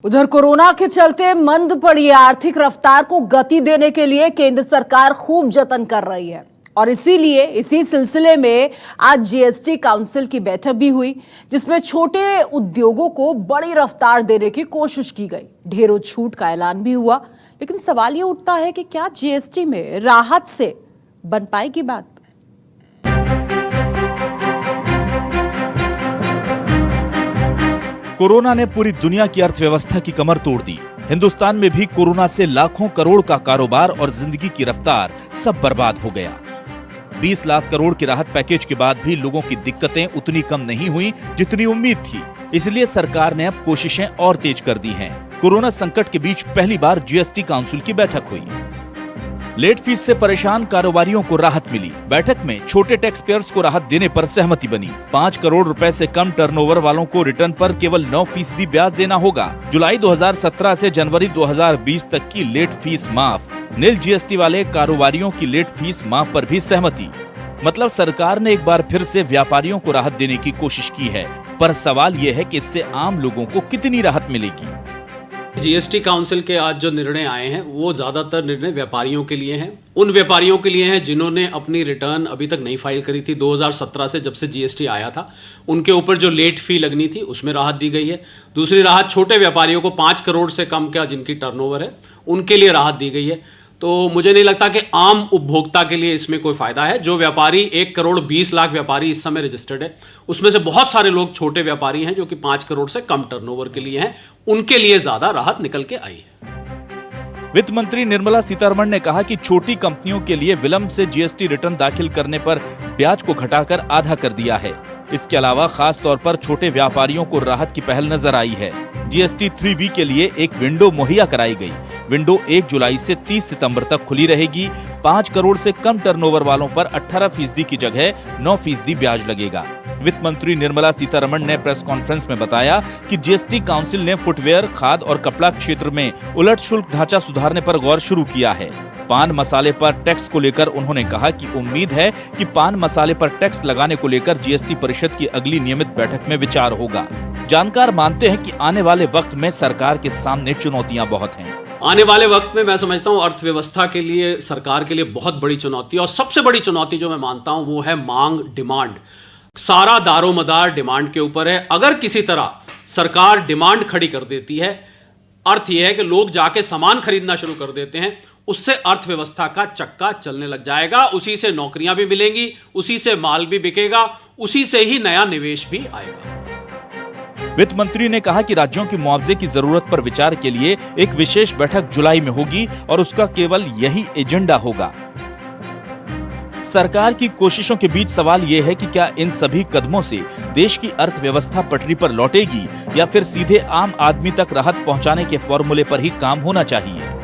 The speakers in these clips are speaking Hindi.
उधर कोरोना के चलते मंद पड़ी आर्थिक रफ्तार को गति देने के लिए केंद्र सरकार खूब जतन कर रही है और इसीलिए इसी सिलसिले में आज जीएसटी काउंसिल की बैठक भी हुई, जिसमें छोटे उद्योगों को बड़ी रफ्तार देने की कोशिश की गई। ढेरों छूट का ऐलान भी हुआ, लेकिन सवाल ये उठता है कि क्या जीएसटी में राहत से बन पाएगी बात। कोरोना ने पूरी दुनिया की अर्थव्यवस्था की कमर तोड़ दी। हिंदुस्तान में भी कोरोना से लाखों करोड़ का कारोबार और जिंदगी की रफ्तार सब बर्बाद हो गया। 20 लाख करोड़ के राहत पैकेज के बाद भी लोगों की दिक्कतें उतनी कम नहीं हुई जितनी उम्मीद थी। इसलिए सरकार ने अब कोशिशें और तेज कर दी हैं। कोरोना संकट के बीच पहली बार जीएसटी काउंसिल की बैठक हुई। लेट फीस से परेशान कारोबारियों को राहत मिली। बैठक में छोटे टैक्स पेयर्स को राहत देने पर सहमति बनी। 5 करोड़ रुपए से कम टर्नओवर वालों को रिटर्न पर केवल 9% ब्याज देना होगा। जुलाई 2017 से जनवरी 2020 तक की लेट फीस माफ। नील जीएसटी वाले कारोबारियों की लेट फीस माफ पर भी सहमति। मतलब सरकार ने एक बार फिर से व्यापारियों को राहत देने की कोशिश की है, पर सवाल ये है कि इससे आम लोगों को कितनी राहत मिलेगी। जीएसटी काउंसिल के आज जो निर्णय आए हैं वो ज्यादातर निर्णय व्यापारियों के लिए हैं। उन व्यापारियों के लिए हैं जिन्होंने अपनी रिटर्न अभी तक नहीं फाइल करी थी। 2017 से जब से जीएसटी आया था उनके ऊपर जो लेट फी लगनी थी उसमें राहत दी गई है। दूसरी राहत छोटे व्यापारियों को 5 करोड़ से कम का जिनकी टर्नओवर है उनके लिए राहत दी गई है। तो मुझे नहीं लगता कि आम उपभोक्ता के लिए इसमें कोई फायदा है। जो व्यापारी 1 करोड़ 20 लाख व्यापारी इस समय रजिस्टर्ड है, उसमें से बहुत सारे लोग छोटे व्यापारी हैं जो कि 5 करोड़ से कम टर्नओवर के लिए हैं, उनके लिए ज्यादा राहत निकल के आई है। वित्त मंत्री निर्मला सीतारमण ने कहा कि छोटी कंपनियों के लिए विलंब से जीएसटी रिटर्न दाखिल करने पर ब्याज को घटाकर आधा कर दिया है। इसके अलावा खास तौर पर छोटे व्यापारियों को राहत की पहल नजर आई है। जीएसटी 3B के लिए एक विंडो मुहैया कराई गई। विंडो 1 जुलाई से 30 सितंबर तक खुली रहेगी। 5 करोड़ से कम टर्नओवर वालों पर 18% की जगह 9% ब्याज लगेगा। वित्त मंत्री निर्मला सीतारमण ने प्रेस कॉन्फ्रेंस में बताया कि जीएसटी काउंसिल ने फुटवेयर, खाद और कपड़ा क्षेत्र में उलट शुल्क ढांचा सुधारने पर गौर शुरू किया है। पान मसाले पर टैक्स को लेकर उन्होंने कहा कि उम्मीद है कि पान मसाले पर टैक्स लगाने को लेकर जीएसटी परिषद की अगली नियमित बैठक में विचार होगा। जानकार मानते हैं कि आने वाले वक्त में सरकार के सामने चुनौतियां बहुत हैं। आने वाले वक्त में मैं समझता हूं अर्थव्यवस्था के लिए, सरकार के लिए बहुत बड़ी चुनौती, और सबसे बड़ी चुनौती जो मैं मानता हूं वो है मांग, डिमांड। सारा दारोमदार डिमांड के ऊपर है। अगर किसी तरह सरकार डिमांड खड़ी कर देती है, अर्थ यह है कि लोग जाके सामान खरीदना शुरू कर देते हैं, उससे अर्थव्यवस्था का चक्का चलने लग जाएगा। उसी से नौकरियां भी मिलेंगी, उसी से माल भी बिकेगा, उसी से ही नया निवेश भी आएगा। वित्त मंत्री ने कहा कि राज्यों की मुआवजे की जरूरत पर विचार के लिए एक विशेष बैठक जुलाई में होगी और उसका केवल यही एजेंडा होगा। सरकार की कोशिशों के बीच सवाल यह है कि क्या इन सभी कदमों से देश की अर्थव्यवस्था पटरी पर लौटेगी या फिर सीधे आम आदमी तक राहत पहुंचाने के फॉर्मूले पर ही काम होना चाहिए।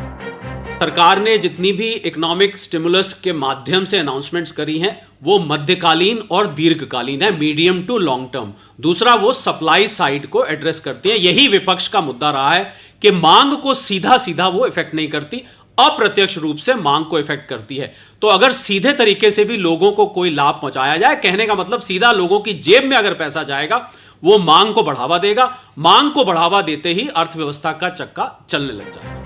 सरकार ने जितनी भी इकोनॉमिक स्टिमुलस के माध्यम से अनाउंसमेंट्स करी हैं वो मध्यकालीन और दीर्घकालीन है, मीडियम टू लॉन्ग टर्म। दूसरा, वो सप्लाई साइड को एड्रेस करती हैं। यही विपक्ष का मुद्दा रहा है कि मांग को सीधा सीधा वो इफेक्ट नहीं करती, अप्रत्यक्ष रूप से मांग को इफेक्ट करती है। तो अगर सीधे तरीके से भी लोगों को कोई लाभ पहुंचाया जाए, कहने का मतलब सीधा लोगों की जेब में अगर पैसा जाएगा वो मांग को बढ़ावा देगा। मांग को बढ़ावा देते ही अर्थव्यवस्था का चक्का चलने लग जाएगा।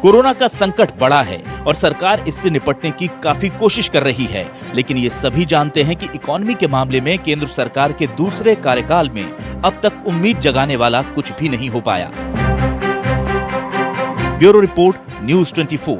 कोरोना का संकट बड़ा है और सरकार इससे निपटने की काफी कोशिश कर रही है, लेकिन ये सभी जानते हैं कि इकोनॉमी के मामले में केंद्र सरकार के दूसरे कार्यकाल में अब तक उम्मीद जगाने वाला कुछ भी नहीं हो पाया। Bureau report, news 24।